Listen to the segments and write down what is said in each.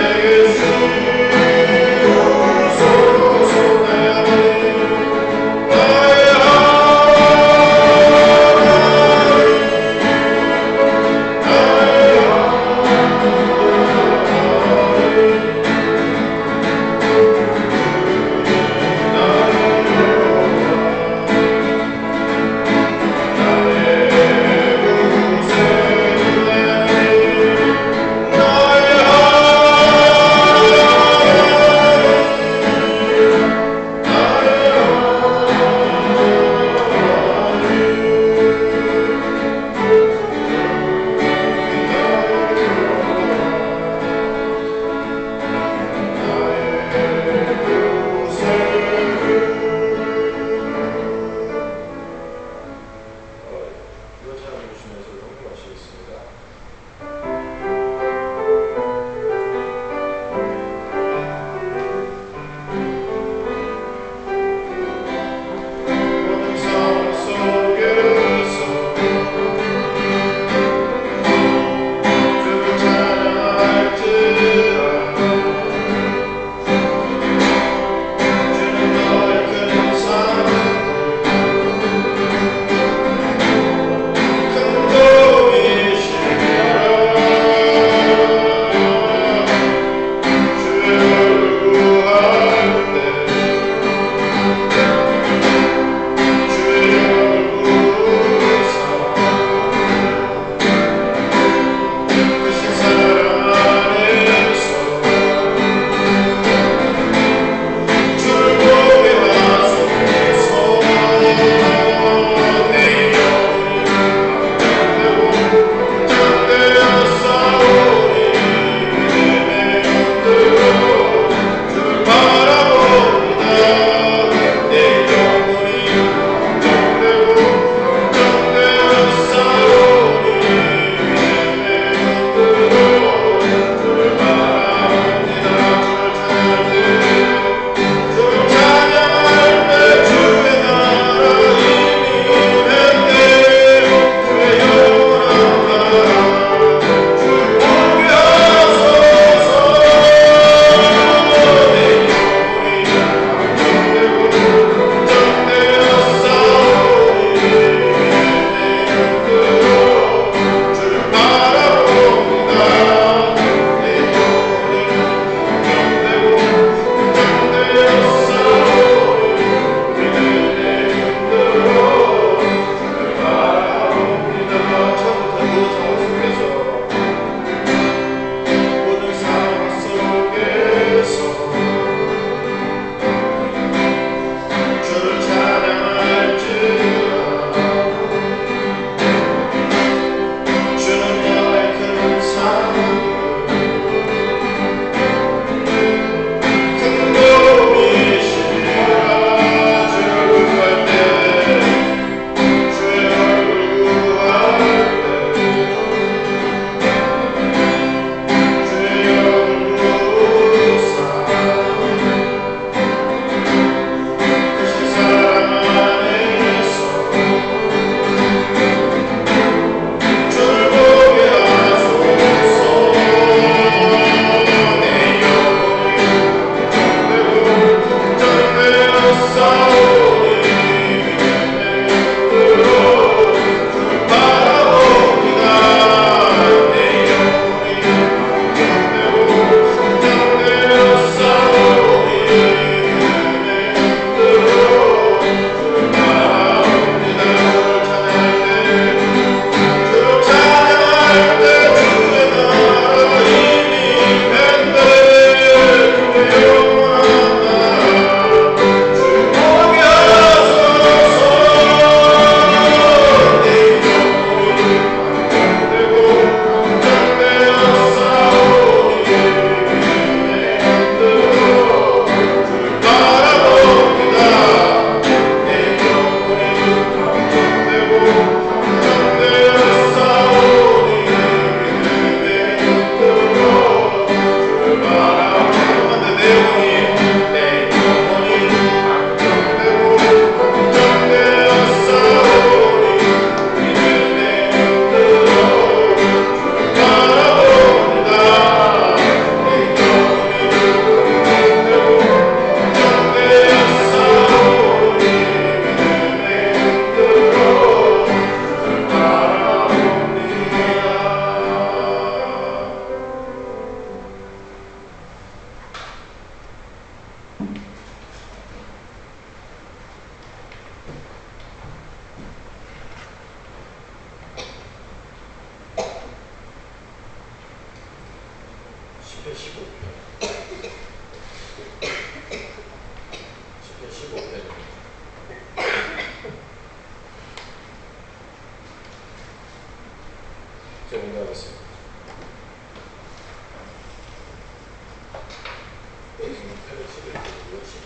나의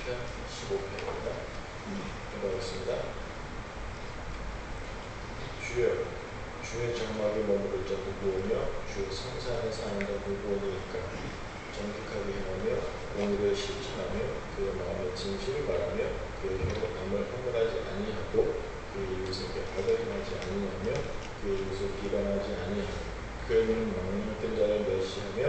10편, 15편입니다. 읽어보겠습니다. 주의 장막에 머무를 자 누구 오며 주의 성산에 사는 자 누구 오니까 정직하게 행하며 공의를 실천하며 그의 마음에 진실을 말하며 그의 혀로 남을 허물하지 아니하고 그의 이웃에게 악을 행하지 아니하며 그의 이웃을 비방하지 아니하며 그의 눈은 망령된 자를 멸시하며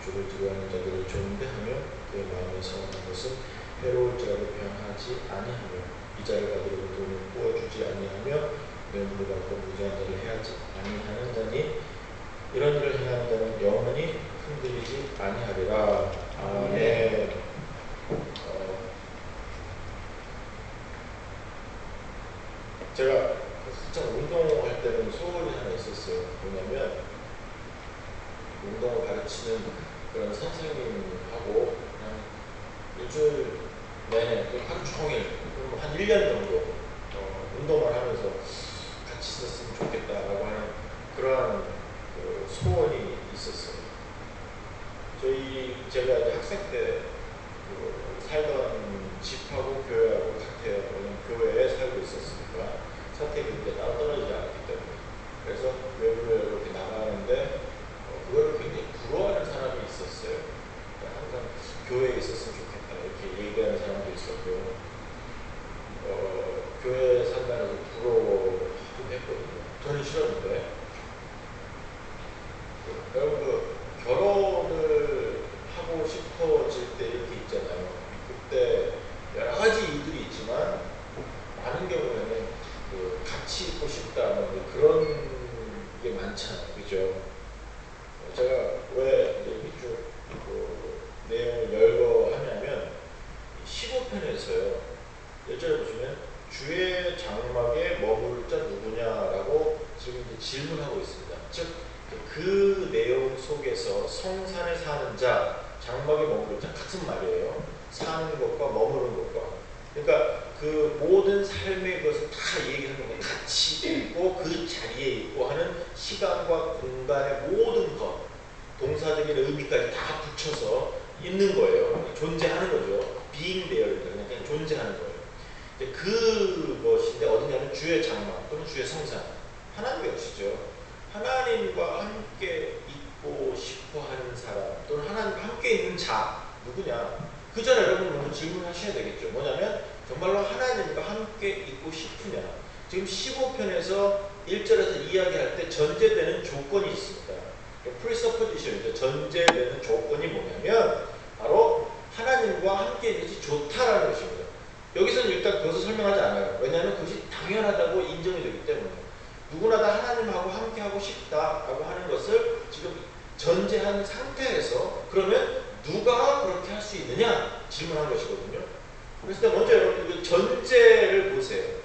주를 두려워하는 자들을 존대하며 그의 마음에 성한 것은 해로울 자를 변하지 아니하며 이 자를 받으려고 돈을 부어주지 아니하며 뇌물을 받고 무죄한 자를 해하지 아니하는 자니 이런 일을 행하는 자는 영원히 흔들리지 아니하리라. 아멘. 제가 살짝 운동할 때는 소원이 하나 있었어요. 뭐냐면 운동을 가르치는 그런 선생님하고 그냥 일주일 내내 하루 종일 한 1년 정도 운동을 하면서 같이 있었으면 좋겠다라고 하는 그러한 소원이 있었어요. 제가 이제 학생 때 살던 집하고 교회하고 같아요. 교회에 살고 있었으니까 선택이 이제 따로 떨어지지 않았기 때문에. 그래서 외부에 이렇게 나가는데 그걸 굉장히 부러워하는 사람이 있었어요. 항상 교회에 있었으면 좋겠다 이렇게 얘기하는 사람도 있었고 교회에 산다는 걸 부러워하긴 했거든요. 저는 싫었는데 여러분 결혼을 하고 싶어질 때 이렇게 있잖아요. 그때 여러 가지 이유들이 있지만 많은 경우에는 같이 있고 싶다 그런 게 많잖아요. 그죠? 제가 왜 이쪽 내용을 열거하냐면 15편에서요. 1절에 보시면 주의 장막에 머무를 자 누구냐라고 지금 이제 질문하고 있습니다. 즉 그 내용 속에서 성산에 사는 자, 장막에 머무를 자 같은 말이에요. 사는 것과 머무르는 것과. 그러니까 그 모든 삶의 것을 다 얘기하는 거 같이 있고 그 자리에 있고 하는 시간과 공간의 모든 것, 동사적인 의미까지 다 붙여서 있는 거예요. 존재하는 거죠. being there, 그냥 존재하는 거예요. 그것인데 어디냐면 주의 장막 또는 주의 성산, 하나님의 것이죠. 하나님과 함께 있고 싶어하는 사람 또는 하나님과 함께 있는 자 누구냐? 그 전에 여러분 먼저 질문하셔야 되겠죠. 뭐냐면 정말로 하나님과 함께 있고 싶으냐? 지금 15편에서 1절에서 이야기할 때 전제되는 조건이 있습니다. presupposition, 전제되는 조건이 뭐냐면 바로 하나님과 함께 있는 것이 좋다라는 것입니다. 여기서는 일단 그것을 설명하지 않아요. 왜냐하면 그것이 당연하다고 인정이 되기 때문에 누구나 다 하나님하고 함께하고 싶다라고 하는 것을 지금 전제한 상태에서 그러면 누가 그렇게 할 수 있느냐 질문한 것이거든요. 그래서 먼저 여러분 전제를 보세요.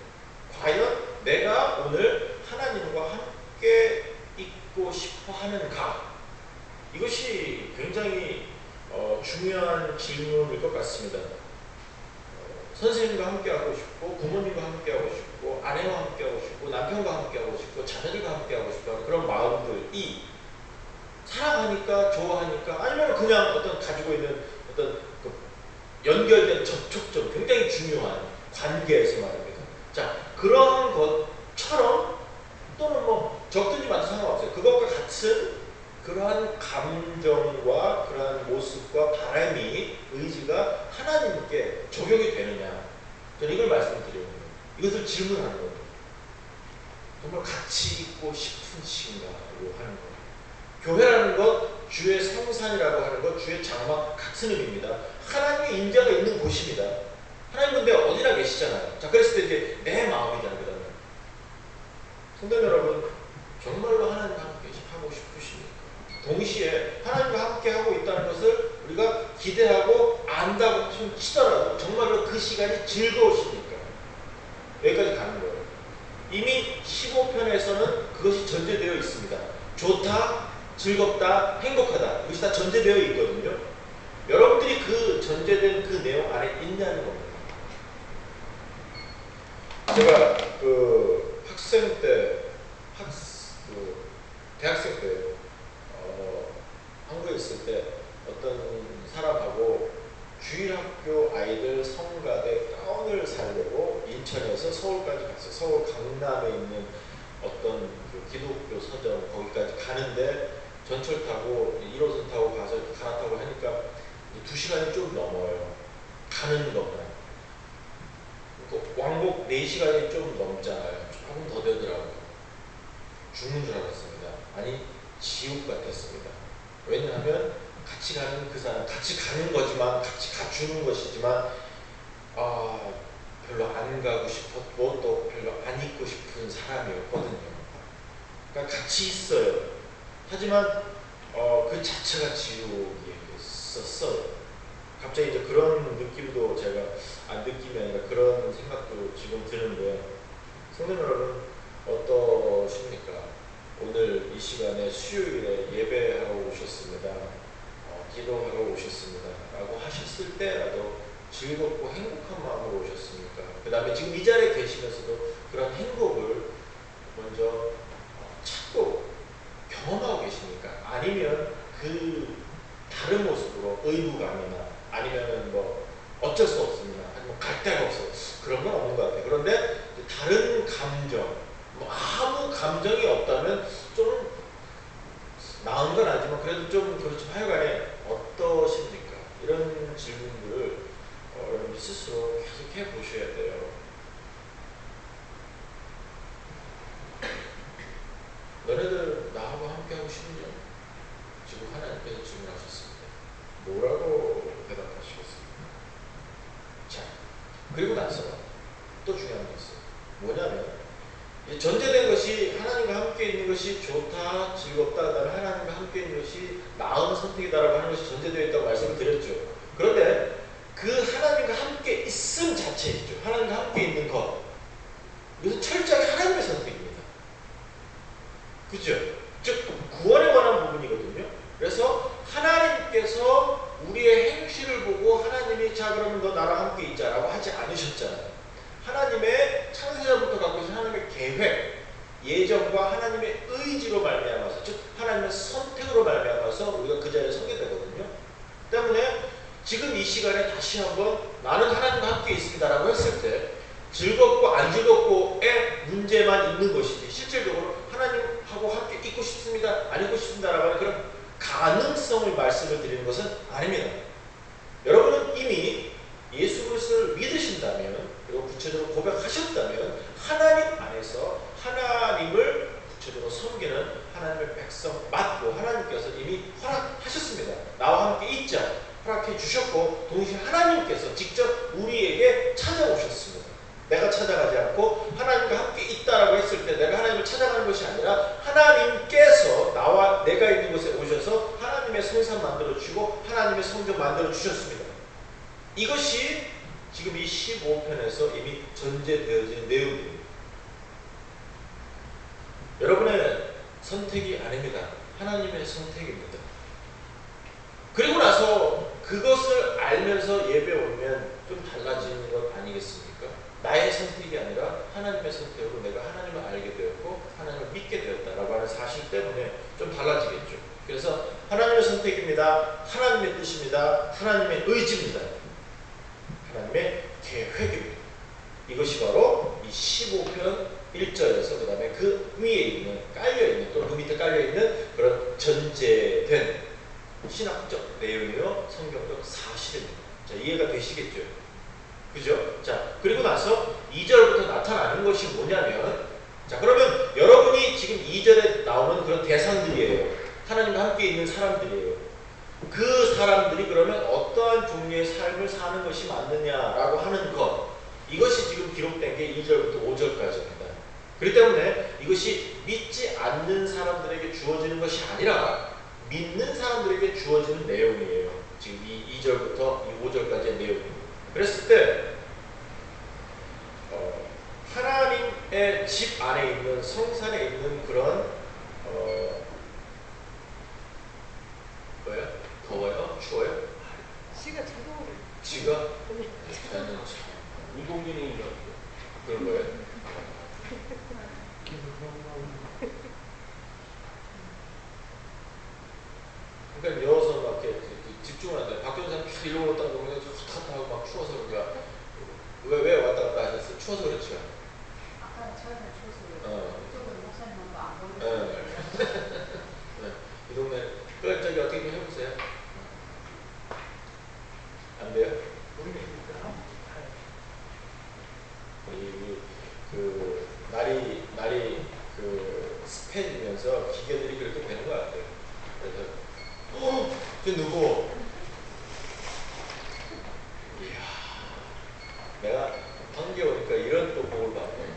과연 내가 오늘 하나님과 함께 있고 싶어 하는가? 이것이 굉장히 중요한 질문일 것 같습니다. 선생님과 함께하고 싶고 부모님과 함께하고 싶고 아내와 함께하고 싶고 남편과 함께하고 싶고 자녀들과 함께하고 싶고 그런 마음들이 사랑하니까 좋아하니까 아니면 그냥 어떤 가지고 있는 어떤 연결된 접촉점 굉장히 중요한 관계에서 말입니다. 자, 그런 것처럼 또는 적든지 많든 상관없어요. 그것과 같은 그러한 감정과 그러한 모습과 바람이 의지가 하나님께 적용이 되느냐? 저는 이걸 말씀드리는 거예요. 이것을 질문하는 거예요. 정말 같이 있고 싶으신가요? 하는 거예요. 교회라는 것, 주의 성산이라고 하는 것, 주의 장막 같은 의미입니다. 하나님의 임재가 있는 곳입니다. 하나님 근데 어디나 계시잖아요. 자, 그랬을 때 이제 내 마음이잖아요. 그다음에 성도 여러분, 정말로 하나님과 함께 하고 싶으십니까? 동시에 하나님과 함께 하고 있다는 것을 우리가 기대하고 안다고 치더라도 정말로 그 시간이 즐거우십니까? 여기까지 가는 거예요. 이미 15편에서는 그것이 전제되어 있습니다. 좋다, 즐겁다, 행복하다. 이것이 다 전제되어 있거든요. 여러분들이 그 전제된 그 내용 안에 있냐는 겁니다. 제가 학생 때, 대학생 때 한국에 있을 때 어떤 사람하고 주일학교 아이들 성가대 가운을 살려고 인천에서 서울까지 갔어요. 서울 강남에 있는 어떤 그 기독교 서점 거기까지 가는데 전철 타고 1호선 타고 가서 갈아타고 하니까 2시간이 좀 넘어요. 가는 것만. 왕복 4시간이 좀 넘잖아요. 조금 더 되더라고요. 죽는 줄 알았습니다. 아니 지옥 같았습니다. 왜냐하면 같이 가는 그 사람, 같이 가는 거지만 같이 가주는 것이지만 별로 안 가고 싶었고 또 별로 안 있고 싶은 사람이었거든요. 그러니까 같이 있어요. 하지만 그 자체가 지옥이었어요. 갑자기 이제 그런 느낌도 제가 느낌이 아니라 그런 생각도 지금 드는데 성도 여러분 어떠십니까? 오늘 이 시간에 수요일에 예배하러 오셨습니다. 기도하러 오셨습니다. 라고 하셨을 때라도 즐겁고 행복한 마음으로 오셨습니까? 그 다음에 지금 이 자리에 계시면서도 그런 행복을 먼저 찾고 경험하고 계십니까? 아니면 그 다른 모습으로 의무감이나 아니면 뭐 어쩔 수 없습니다. 아니면 갈 데가 없어. 그런 건 없는 것 같아요. 그런데 다른 감정, 뭐 아무 감정이 없다면 좀 나은 건 아니지만 그래도 좀 그렇지만 하여간에 어떠십니까? 이런 질문들을 여러분 스스로 계속 해보셔야 돼요. 너네들 나하고 함께하고 싶냐? 지금 하나님께서 질문하셨습니다. 뭐라고 대답하시겠습니까? 자, 그리고 나서 또 중요한 게 있어요. 뭐냐면 전제된 것이 하나님과 함께 있는 것이 좋다, 즐겁다, 그다음에 하나님과 함께 있는 것이 나은 선택이다라고 하는 것이 전제되어 있다고 말씀을 드렸죠. 그런데 그 하나님과 함께 있음 자체이죠. 하나님과 함께 있는 것. 이것은 철저하게 하나님의 선택입니다. 그죠? 즉 구원에 관한 부분이거든요. 그래서 하나님께서 우리의 행실을 보고 하나님이 자 그러면 너 나랑 함께 있자라고 하지 않으셨잖아요. 하나님의 창세자부터 갖고 계신 하나님의 계획, 예정과 하나님의 의지로 말미암아서, 즉 하나님의 선택으로 말미암아서 우리가 그 자리에 서게 되거든요. 때문에 지금 이 시간에 다시 한번 나는 하나님과 함께 있습니다라고 했을 때 즐겁고 안 즐겁고의 문제만 있는 것이지 실질적으로 하나님하고 함께 있고 싶습니다, 안 있고 싶습니다라고 하는 그런 가능성을 말씀을 드리는 것은 아닙니다. 여러분은 이미 예수 그리스도를 믿으신다면 그리고 구체적으로 고백하셨다면 하나님 안에서 하나님을 구체적으로 섬기는 하나님의 백성 맞고 하나님께서 이미 허락하셨습니다. 나와 함께 있자 허락해 주셨고 동시에 하나님께서 직접 우리에게 찾아오셨습니다. 내가 찾아가지 않고 하나님과 함께 있다라고 했을 때 내가 하나님을 찾아가는 것이 아니라 하나님께서 나와 내가 있는 곳에 오셔서 하나님의 성산 만들어 주시고 하나님의 성전 만들어 주셨습니다. 이것이 지금 이 15편에서 이미 전제되어진 내용입니다. 여러분의 선택이 아닙니다. 하나님의 선택입니다. 그리고 나서 그것을 알면서 예배 오면 좀 달라지는 것 아니겠습니까? 나의 선택이 아니라 하나님의 선택으로 내가 하나님을 알게 되었고 하나님을 믿게 되었다라고 하는 사실 때문에 좀 달라지겠죠. 그래서 하나님의 선택입니다. 하나님의 뜻입니다. 하나님의 의지입니다. 하나님의 계획입니다. 이것이 바로 이 15편 1절에서 그 다음에 그 위에 있는 깔려있는 또는 그 밑에 깔려있는 그런 전제된 신학적 내용이요 성경적 사실입니다. 자, 이해가 되시겠죠? 그죠? 자, 그리고 나서 2절부터 나타나는 것이 뭐냐면 자, 그러면 여러분이 지금 2절에 나오는 그런 대상들이에요. 하나님과 함께 있는 사람들이에요. 그 사람들이 그러면 어떠한 종류의 삶을 사는 것이 맞느냐라고 하는 것, 이것이 지금 기록된 게 2절부터 5절까지입니다. 그렇기 때문에 이것이 믿지 않는 사람들에게 주어지는 것이 아니라 믿는 사람들에게 주어지는 내용이에요. 지금 이 2절부터 이 5절까지의 내용입니다. 그랬을 때 하나님의 집 안에 있는 성산에 있는 그런 뭐예요? 더워요? 추워요? 지가 자동으로. 지가? 저는 운동기능인 것 같아요. 그런 거예요? 그러니까 여어서 막 이렇게 집중을 한다. 박경선 이러고 딱 보면 왔다 갔다 하고 막 추워서 그런가. 왜 왔다 갔다 하셨어요? 추워서 그렇죠. 아까 저희는 초수 어. 이쪽은 목사님도 안 어. 보이고 네. 이 동네 그 저기 어떻게 좀 해보세요. 안 돼요? 그 날이 그 습해지면서 기계들이 그렇게 되는 것 같아요. 그래서 저 누구? 이야, 내가 한개 오니까 이런 또 복을 받네.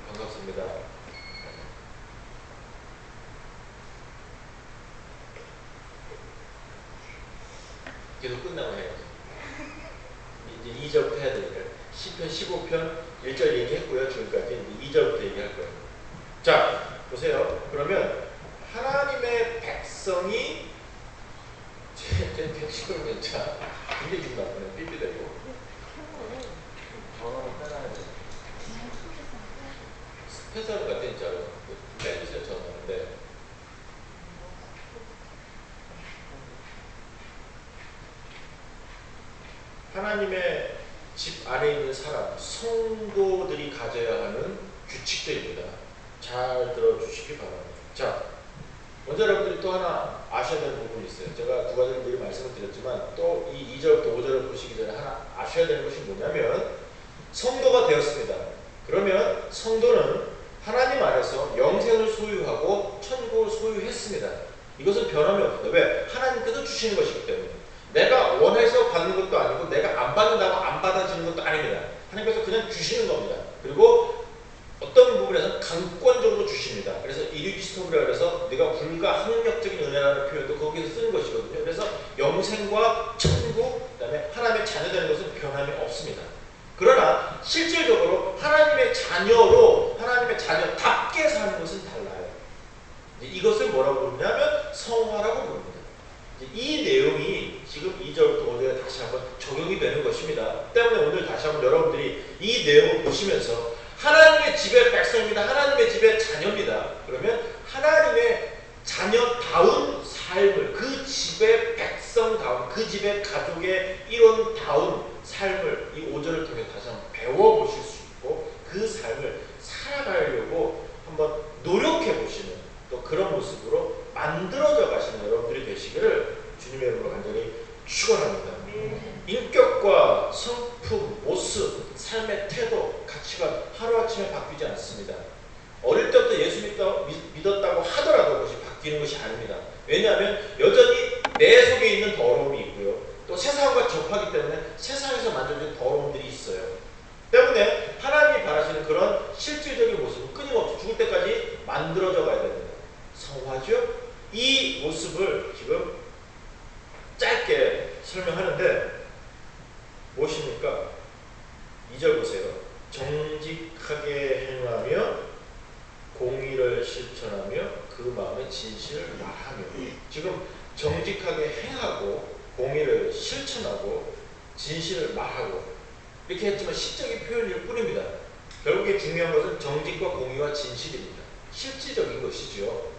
반갑습니다. 계속 끝나고 해요. 이제 2절부터 해야 되니까. 시편 15편 1절 얘기했고요. 지금까지 이제 2절부터 얘기할 거예요. 자, 보세요. 그러면 하나님의 백성이 제 택시로 괜찮아. 근데 기분 나쁘네. 삐삐대고. 전화를 빼놔야 돼. 회사를 같아 진짜로. 빼주세요 전화인데. 하나님의 집 안에 있는 사람, 성도들이 가져야 하는 규칙들입니다. 잘 들어주시기 바랍니다. 자, 먼저 여러분들이 또 하나 아셔야 되는 부분이 있어요. 제가 두 가지를 미리 말씀을 드렸지만 또 이 2절부터 5절을 보시기 전에 하나 아셔야 되는 것이 뭐냐면 성도가 되었습니다. 그러면 성도는 하나님 안에서 영생을 소유하고 천국을 소유했습니다. 이것은 변함이 없습니다. 왜? 하나님께서 주시는 것이기 때문에. 내가 원해서 받는 것도 아니고 내가 안 받는다고 안 받아지는 것도 아닙니다. 하나님께서 그냥 주시는 겁니다. 그리고 어떤 부분에서는 강권적으로 주십니다. 그래서 이리스토브라 그래서 내가 불가항력적인 은혜라는 표현도 거기서 쓰는 것이거든요. 그래서 영생과 천국, 그다음에 하나님의 자녀되는 것은 변함이 없습니다. 그러나 실질적으로 하나님의 자녀로 하나님의 자녀답게 사는 것은 달라요. 이것을 뭐라고 부르냐면 성화라고 부릅니다. 이 내용이 지금 2절부터 5절에 다시 한번 적용이 되는 것입니다. 때문에 오늘 다시 한번 여러분들이 이 내용을 보시면서 하나님의 집의 백성입니다. 하나님의 집의 자녀입니다. 그러면 하나님의 자녀다운 삶을, 그 집의 백성다운, 그 집의 가족의 일원다운 삶을 이 5절을 통해 다시 한번 배워보실 수 있고 그 삶을 살아가려고 한번 노력해 보시는 또 그런 모습으로 만들어져 가시는 여러분들이 되시기를 주님의 이름으로 간절히 축원합니다. 인격과 성품, 모습, 삶의 태도, 가치관 하루아침에 바뀌지 않습니다. 어릴 때부터 예수 믿었다고 하더라도 그것이 바뀌는 것이 아닙니다. 왜냐하면 여전히 내 속에 있는 더러움이 있고요. 또 세상과 접하기 때문에 세상에서 만져진 더러움들이 있어요. 때문에 하나님이 바라시는 그런 실질적인 모습은 끊임없이 죽을 때까지 만들어져 가야 됩니다. 성화죠? 이 모습을 지금 짧게 설명하는데 무엇입니까? 2절 보세요. 정직하게 행하며 공의를 실천하며 그 마음의 진실을 말하며. 지금 정직하게 행하고 공의를 실천하고 진실을 말하고 이렇게 했지만 시적인 표현일 뿐입니다. 결국에 중요한 것은 정직과 공의와 진실입니다. 실질적인 것이죠.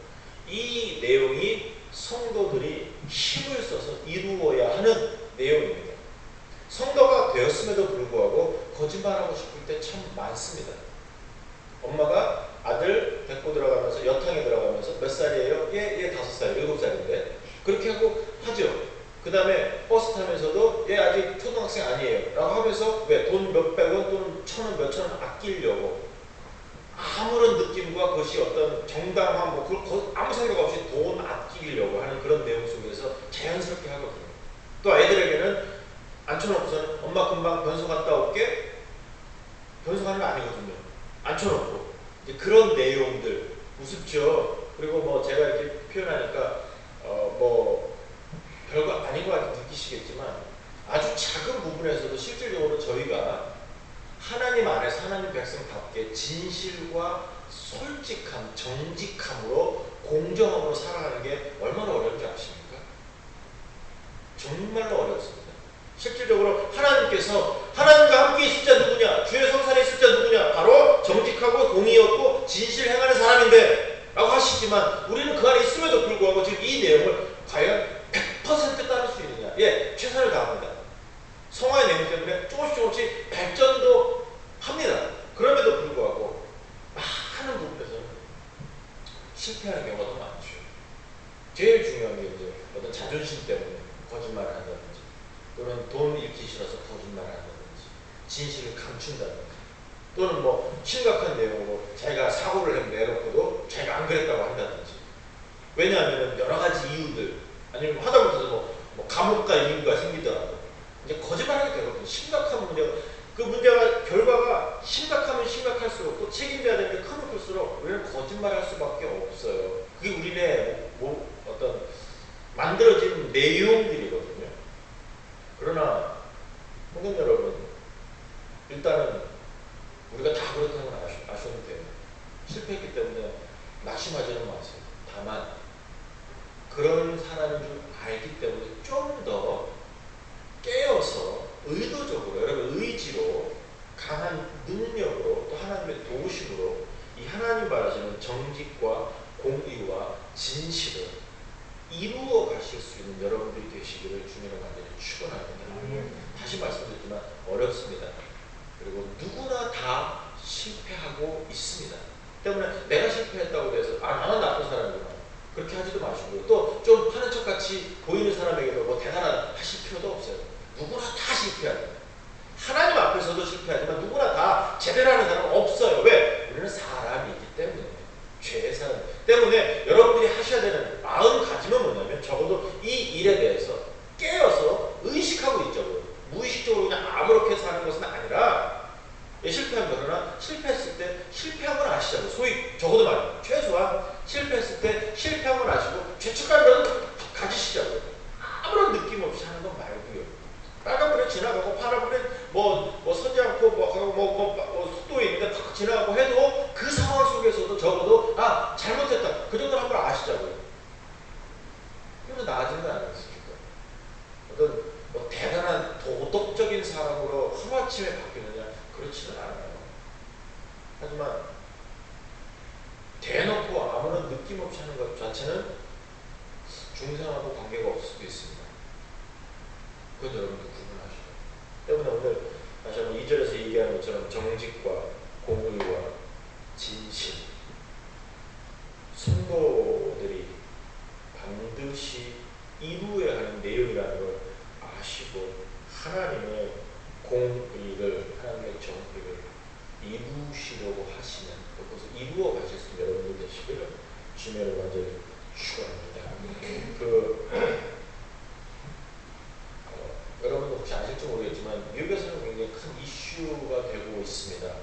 이 내용이 성도들이 힘을 써서 이루어야 하는 내용입니다. 성도가 되었음에도 불구하고 거짓말하고 싶을 때 참 많습니다. 엄마가 아들 데리고 들어가면서 여탕에 들어가면서 몇 살이에요? 얘 5살, 7살인데 그렇게 하고 하죠. 그 다음에 버스 타면서도 얘 아직 초등학생 아니에요 라고 하면서 왜? 돈 몇백 원 또는 1,000원 몇천 원 아끼려고 아무런 느낌과 그것이 어떤 정당한 아무 생각 없이 돈 아끼려고 하는 그런 내용 속에서 자연스럽게 하거든요. 또 아이들에게는 앉혀놓고서는 엄마 금방 변소 갔다 올게. 변소 가는 거 아니거든요. 앉혀놓고 이제 그런 내용들 우습죠. 그리고 뭐 제가 이렇게 표현하니까 뭐 별거 아닌 것 같이 느끼시겠지만 아주 작은 부분에서도 실질적으로 저희가 하나님 안에서 하나님 백성답게 진실과 솔직함, 정직함으로 공정함으로 살아가는 게 얼마나 어려운지 아십니까? 정말로 어렵습니다. 실질적으로 하나님께서 하나님과 함께 있을 자 누구냐? 주의 성산에 있을 자 누구냐? 바로 정직하고 공의였고 진실 행하는 사람인데 라고 하시지만 우리는 그 안에 있음에도 불구하고 지금 이 내용을 과연 100% 따를 자존심 때문에 거짓말을 한다든지, 또는 돈 잃기 싫어서 거짓말을 한다든지, 진실을 감춘다든지, 또는 뭐 심각한 내용으로 자기가 사고를 내놓고도 자기가 안 그랬다고 한다든지. 왜냐하면 여러 가지 이유들, 아니면 하다못해서 뭐 감옥 갈 이유가 생기더라도 이제 거짓말하게 되거든요. 심각한 문제가, 그 문제가 결과가 심각하면 심각할수록 또 책임져야 되는 게 크면 클수록 우리는 거짓말할 수밖에 없어요. 그게 우리네 어떤 만들어진 내용들이거든요. 그러나 성도 여러분, 일단은 우리가 다 그렇다는 걸 아셔도 돼요. 실패했기 때문에 낙심하지는 마세요. 다만 그런 사람인 줄 알기 때문에 좀 더 깨어서 의도적으로, 여러분 의지로, 강한 능력으로, 또 하나님의 도우심으로 이 하나님 말하시는 정직과 공의와 진실을 이루어 가실 수 있는 여러분들이 되시기를 주님의 간절히 축원합니다. 다시 말씀드리지만 어렵습니다. 그리고 누구나 다 실패하고 있습니다. 때문에 내가 실패했다고 해서 나는 나쁜 사람이구나 그렇게 하지도 마시고요. 또 좀 하는 척같이 보이는 사람에게도 뭐 대단하다 하실 필요도 없어요. 누구나 다 실패합니다. 하나님 앞에서도 실패하지만 누구나 다 제대로 하는 사람은 없어요. 왜? 우리는 사람이기 때문에, 죄의 사람 때문에 여러분들이 하셔야 되는 마음가짐은 뭐냐면, 적어도 이 일에 대해서 깨어서 의식하고 있죠. 무의식적으로 그냥 아무렇게 사는 것은 아니라, 실패한 거나 실패했을 때 실패한 걸 아시자고. 소위 적어도 말이에요. 최소한 실패했을 때 실패한 걸 아시고 죄책감이라도 가지시자고요. 아무런 느낌 없이 하는 건 말고요. 빨간불에 지나가고 파란불에 뭐 서지 않고 뭐 속도에 있는데 팍 지나가고 해도 그 상황 속에서도 적어도 잘못했다 그 정도는 한번 아시자고요. 그래서 나아지는 건 아니겠습니까? 어떤 뭐 대단한 도덕적인 사람으로 하루아침에 바뀌느냐, 그렇지는 않아요. 하지만 대놓고 아무런 느낌 없이 하는 것 자체는 중생하고 관계가 없을 수도 있습니다. 그건 여러분도 구분하시죠. 때문에 오늘 다시 한번 2절에서 얘기하는 것처럼 정직과 공의와 진실, 성도들이 반드시 이루어야 하는 내용이라는 걸 아시고 하나님의 공의를, 하나님의 정의를 이루시려고 하시는, 그것을 이루어 가실 수 있는 여러분들 되시기를 주님을 완전히 축원합니다. 여러분도 혹시 아실지 모르겠지만 미국에서는 굉장히 큰 이슈가 되고 있습니다.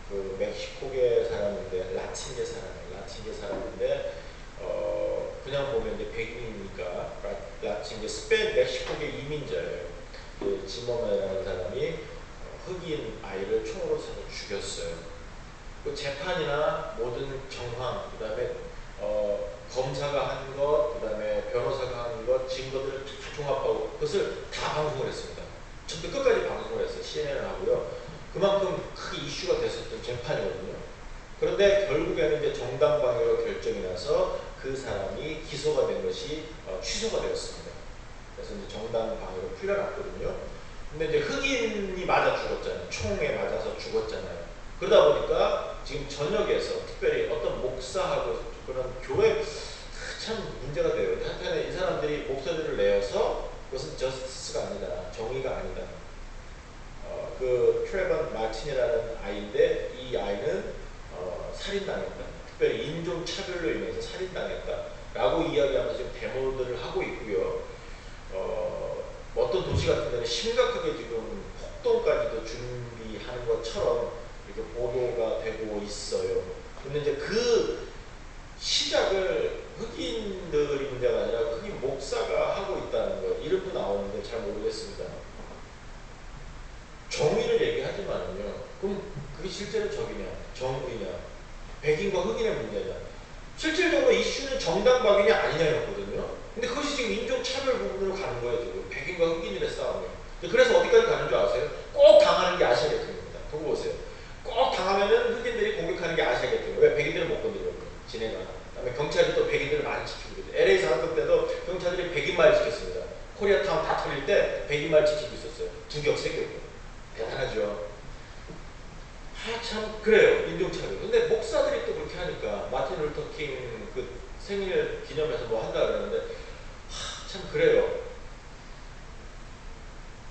그 멕시코계 사람인데, 라틴계 사람인데 그냥 보면 이제 백인이니까 라틴계 멕시코계 이민자예요. 지머맨이라는 사람이 흑인 아이를 총으로 쏴서 죽였어요. 그 재판이나 모든 정황, 그 다음에 검사가 한 것, 그 다음에 변호사가 한 것, 증거들을 다 종합하고 그것을 다 방송을 했습니다. 전부 끝까지 방송을 했어요. CNN을 하고요. 그만큼 크게 이슈가 됐었던 재판이거든요. 그런데 결국에는 이제 정당방위로 결정이 나서 그 사람이 기소가 된 것이 취소가 되었습니다. 그래서 이제 정당방위로 풀려났거든요. 근데 이제 흑인이 맞아 죽었잖아요. 총에 맞아서 죽었잖아요. 그러다 보니까 지금 전역에서 특별히 어떤 목사하고 그런 교회 참 문제가 돼요. 한편에 이 사람들이 목소리를 내어서 그것은 저스티스가 아니다, 정의가 아니다. 그 트레번 마틴이라는 아이인데 이 아이는 살인당했다. 특별히 인종차별로 인해서 살인당했다라고 이야기하면서 지금 데모들을 하고 있고요. 어떤 도시 같은 데는 심각하게 지금 폭동까지도 준비하는 것처럼 이렇게 보도가 되고 있어요. 근데 이제 그 시작을 흑인들이 문제가 아니라 흑인 목사가 하고 있다는 거, 이름도 나오는데 잘 모르겠습니다. 정의를 얘기하지만요, 그럼 그게 실제로 적이냐, 정의냐, 백인과 흑인의 문제냐. 실질적으로 이슈는 정당방위냐 아니냐였거든요. 근데 그것이 지금 인종차별 부분으로 가는 거예요. 지금 백인과 흑인들의 싸움이에요. 그래서 어디까지 가는 줄 아세요? 꼭 당하는 게 아시아 계통입니다. 보고 보세요. 꼭 당하면은 흑인들이 공격하는 게 아시아 계통이에요. 왜? 백인들은 못 건드려요. 지네가. 그다음에 경찰이 또 백인들을 많이 지키고 있어요. LA 사건 때도 경찰들이 백인말 지켰습니다. 코리아타운 다 털릴 때 백인말 지키고 있었어요. 2격, 3격. 대단하죠. 참 그래요. 인종차별. 근데 목사들이 또 그렇게 하니까 마틴 루터 킹 그 생일 기념해서 뭐 한다 그러는데 참 그래요.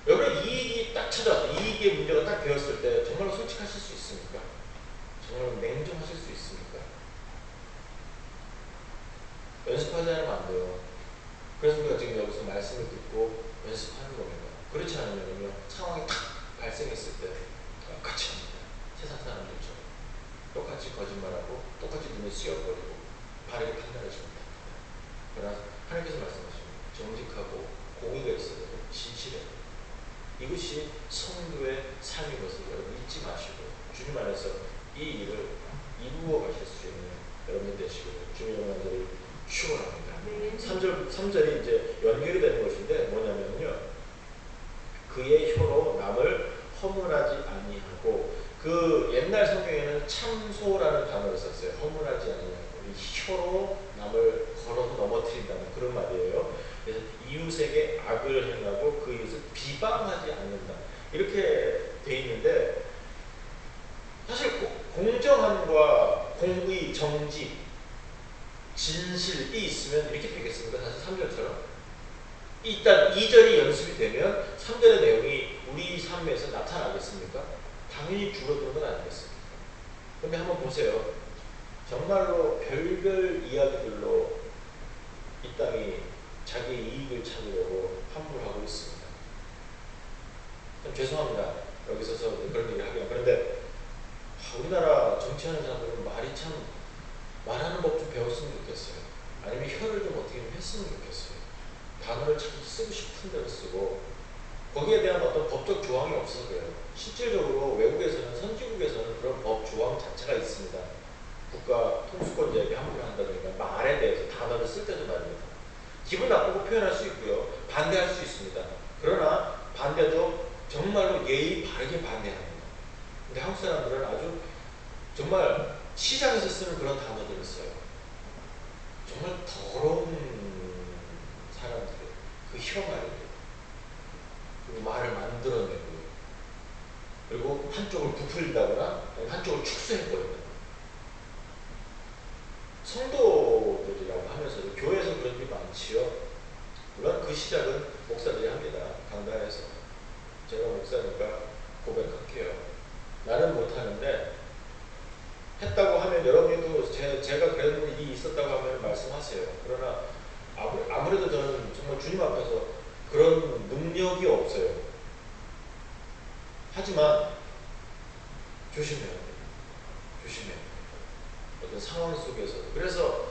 여러분 이익이 딱 찾아왔다. 이익의 문제가 딱 되었을 때 정말로 솔직하실 수 있습니까? 정말로 냉정하실 수 있습니까? 연습하지 않으면 안 돼요. 그래서 우리가 지금 여기서 말씀을 듣고 연습하는 겁니다. 그렇지 않으면요 상황이 탁 발생했을 때 똑같이 합니다. 세상 사람들처럼 똑같이 거짓말하고 똑같이 눈에 씌어버리고 바르게 판단하지 못합니다. 그러나 하나님께서 말씀하십니다. 정직하고 공의가 있어야 되고 진실해야 돼요. 이것이 성도의 삶인 것을 여러분 잊지 마시고 주님 안에서 이 일을 이루어 가실 수 있는 여러분 되시기를 주님의 만들을 축원합니다. 3절이 이제 연결이 되는 것인데 뭐냐면요. 그의 혀로 남을 허물하지 아니하고 그 옛날 성경에는 참소라는 단어를 썼어요. 허물하지 아니하고 혀로 남을 걸어서 넘어뜨린다는 그런 말이에요. 그래서 이웃에게 악을 행하고 그 이웃을 비방하지 않는다. 이렇게 돼 있는데 사실 공정함과 공의, 정직, 진실이 있으면 이렇게 되겠습니까? 사실 3절처럼. 일단 2절이 연습이 되면 3절의 내용이 우리 삶에서 나타나겠습니까? 당연히 줄어드는 건 아니겠습니까? 그런데 한번 보세요. 정말로 별별 이야기들로 이 땅이 자기의 이익을 찾으려고 함몰하고 있습니다. 참 죄송합니다. 여기 서서 그런 얘기를 하기는. 그런데 우리나라 정치하는 사람들은 말이 참 말하는 법 좀 배웠으면 좋겠어요. 아니면 혀를 좀 어떻게 좀 했으면 좋겠어요. 단어를 참 쓰고 싶은 대로 쓰고 거기에 대한 어떤 법적 조항이 없어서 그래요. 실질적으로 외국에서는 선진국에서는 그런 법 조항 자체가 있습니다. 국가 통수권자에게 함부로 한다든가 말에 대해서 단어를 쓸 때도 말입니다. 기분 나쁘고 표현할 수 있고요. 반대할 수 있습니다. 그러나 반대도 정말로 예의 바르게 반대합니다. 근데 한국 사람들은 아주 정말 시장에서 쓰는 그런 단어들을 써요. 정말 더러운 사람들, 그 혀 말이에요. 그리고 말을 만들어내고, 그리고 한쪽을 부풀린다거나 한쪽을 축소해버린다. 성도들이라고 하면서도 교회에서 그런 일이 많지요. 물론 그 시작은 목사들이 합니다. 강단에서. 제가 목사니까 고백할게요. 나는 못하는데 했다고 하면 여러분도 제가 그런 일이 있었다고 하면 말씀하세요. 그러나 아무래도 저는 정말 주님 앞에서 그런 능력이 없어요. 하지만 조심해야 돼요. 조심해야 돼요. 어떤 상황 속에서도. 그래서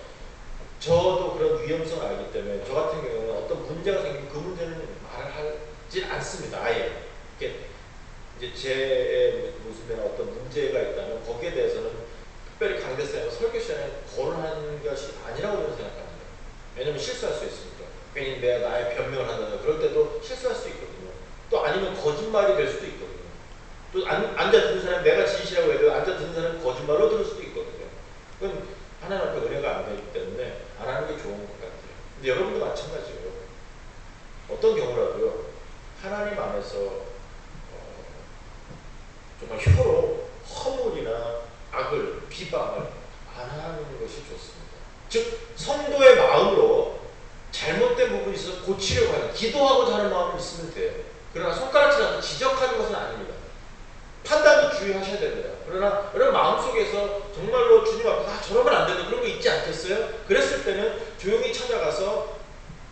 저도 그런 위험성을 알기 때문에 저 같은 경우는 어떤 문제가 생기면 그 문제는 말을 하지 않습니다. 아예. 이제 제 모습이나 어떤 문제가 있다면 거기에 대해서는 특별히 강대상에서 설교 시간에 거론하는 것이 아니라고 저는 생각합니다. 왜냐하면 실수할 수 있으니까. 괜히 내가 나의 변명을 한다든가 그럴 때도 실수할 수 있거든요. 또 아니면 거짓말이 될 수도 있거든요. 또 앉아 듣는 사람이 내가 진실이라고 해도 앉아 듣는 사람이 거짓말로 들을 수도 있거든요. 그건 하나님 앞에 은혜가 안 되기 때문에 안 하는 게 좋은 것 같아요. 근데 여러분도 마찬가지예요. 어떤 경우라도요. 하나님 안에서 정말 혀로 허물이나 악을, 비방을 안 하는 것이 좋습니다. 즉 성도의 마음으로 잘못된 부분이 있어서 고치려고 하는, 기도하고자 하는 마음이 있으면 돼요. 그러나 손가락질하고 지적하는 것은 아닙니다. 판단도 주의하셔야 됩니다. 그러나 여러분 마음속에서 정말로 주님 앞에서 저러면 안 된다 그런 거 있지 않겠어요? 그랬을 때는 조용히 찾아가서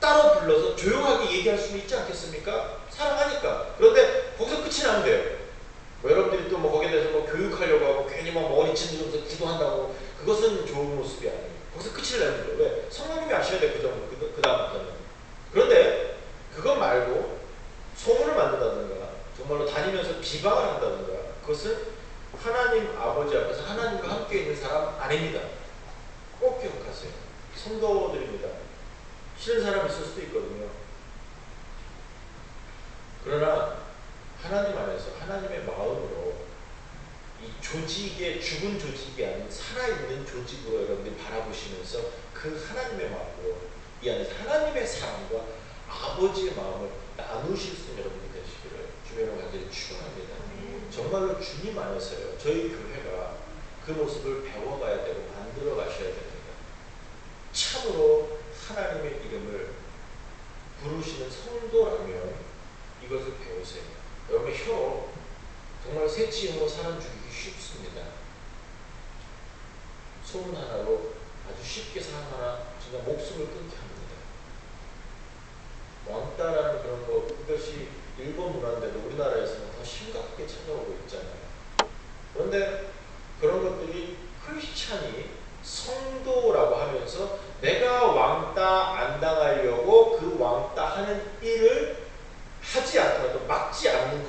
따로 불러서 조용하게 얘기할 수는 있지 않겠습니까? 사랑하니까. 그런데 거기서 끝이 나면 돼요. 뭐 여러분들이 또 뭐 거기에 대해서 뭐 교육하려고 하고 괜히 막 머리 짓누르면서 기도한다고 그것은 좋은 모습이 아니에요. 거기서 끝을 내는 거예요. 왜? 성령님이 아셔야 돼요. 그 다음부터는. 그런데 그것 말고 소문을 만든다든가 정말로 다니면서 비방을 한다든가 그것은 하나님 아버지 앞에서 하나님과 함께 있는 사람 아닙니다. 꼭 기억하세요. 성도들입니다. 싫은 사람이 있을 수도 있거든요. 그러나 하나님 안에서 하나님의 마음으로 이 조직의 죽은 조직이 아닌 살아있는 조직으로 여러분들이 바라보시면서 그 하나님의 마음으로 이 안에서 하나님의 사랑과 아버지의 마음을 나누실 수 있는 여러분들이 되시기를 주님으로 간절히 축원합니다. 정말로 주님 안에서요. 저희 교회가 그 모습을 배워가야 되고 만들어 가셔야 됩니다. 참으로 하나님의 이름을 부르시는 성도라면 이것을 배우세요. 여러분 혀로 정말 새치음으로 사람 죽이기 쉽습니다. 소문 하나로 아주 쉽게 사람 하나 진짜 목숨을 끊게 합니다. 왕따라는 그런 거 그것이 일본 문화인데도 우리나라에서는 더 심각하게 찾아오고 있잖아요. 그런데 그런 것들이 크리스찬이 성도라고 하면서 내가 왕따 안 당하려고 그 왕따 하는 일을 하지 않더라도 막지 않는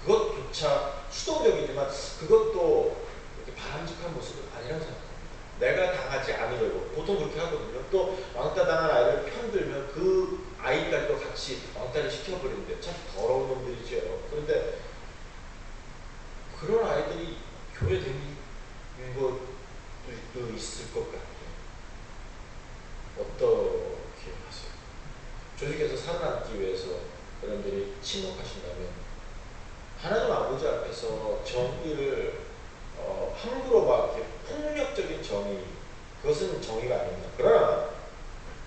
그것조차 수동적이지만 그것도 이렇게 바람직한 모습은 아니라고 생각합니다. 내가 당하지 않으려고 보통 그렇게 하거든요. 또 왕따 당한 아이를 편들면 그 아이까지도 같이 왕따를 시켜버리는데 참 더러운 놈들이죠. 그런데 그런 아이들이 교회 다니는 것도 있을 것 같아요. 어떻게 하세요? 조직에서 살아남기 위해서 여러분들이 침묵하신다면 하나님 아버지 앞에서 정의를 함부로 막 이렇게 폭력적인 정의 그것은 정의가 아닙니다. 그러나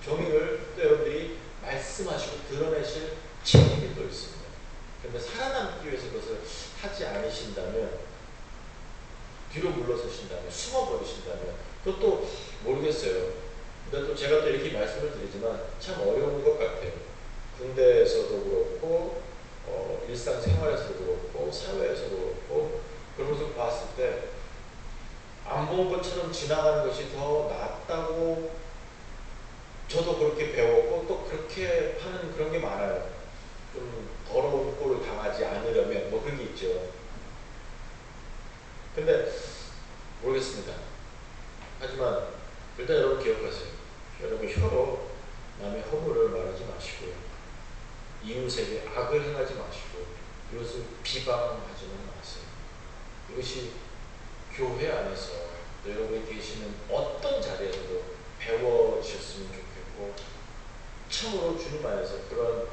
정의를 또 여러분들이 말씀하시고 드러내실 책임이 또 있습니다. 그런데 살아남기 위해서 그것을 하지 않으신다면 뒤로 물러서신다면 숨어버리신다면 그것도 모르겠어요. 근데 또 제가 또 이렇게 말씀을 드리지만 참 어려운 것 같아요. 군대에서도 그렇고 일상생활에서도 그렇고 사회에서도 그렇고 그런 모습을 봤을 때 안 본 것처럼 지나가는 것이 더 낫다고 저도 그렇게 배웠고 또 그렇게 하는 그런 게 많아요. 좀 더러운 꼴을 당하지 않으려면 뭐 그런 게 있죠. 근데 모르겠습니다. 하지만 일단 여러분 기억하세요. 여러분 혀로 남의 허물을 말하지 마시고요. 이웃에게 악을 행하지 마시고 이것을 비방하지는 마세요. 이것이 교회 안에서 여러분이 계시는 어떤 자리에서도 배워주셨으면 좋겠고 참으로 주님 안에서 그런